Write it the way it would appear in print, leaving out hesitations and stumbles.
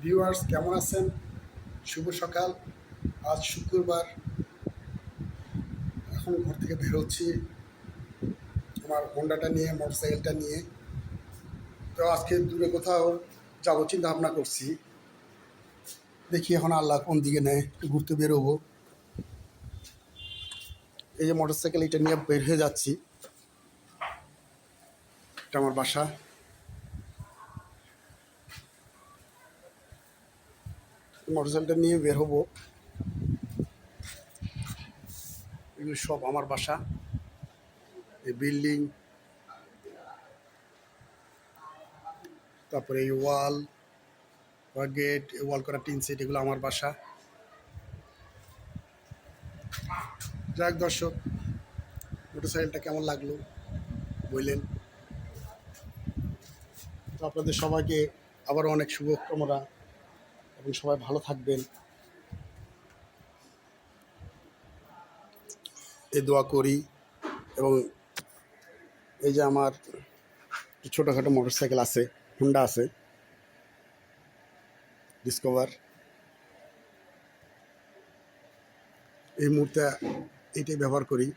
Viewers কেমন আছেন? শুভ সকাল। আজ শুক্রবার। এখন ঘর থেকে বের হচ্ছি আমার হোন্ডাটা নিয়ে, মোটরসাইকেলটা নিয়ে। তো আজকে দূরে কোথাও যাবো চিন্তা ভাবনা করছি। দেখি এখন আল্লাহ কোন দিকে নেয়, একটু ঘুরতে বেরোবো। এই যে মোটরসাইকেল এটা নিয়ে বের হয়ে যাচ্ছি। এটা আমার বাসা। মোটরসাইকেলটা নিয়ে বের হবো। এগুলো সব আমার বাসা। এই বিল্ডিং, তারপরে এই ওয়াল বা গেট, ওয়াল করা টিন সেট, এগুলো আমার বাসা। যাক দর্শক, মোটরসাইকেলটা কেমন লাগলো বললেন। তো আপনাদের সবাইকে আবারও অনেক শুভকামনা এবং সবাই ভালো থাকবেন এই দোয়া করি। এবং এই যে আমার ছোটোখাটো মোটরসাইকেল আছে, হুন্ডা আছে, ডিসকভার। এই মুহূর্তে এটাই ব্যবহার করি।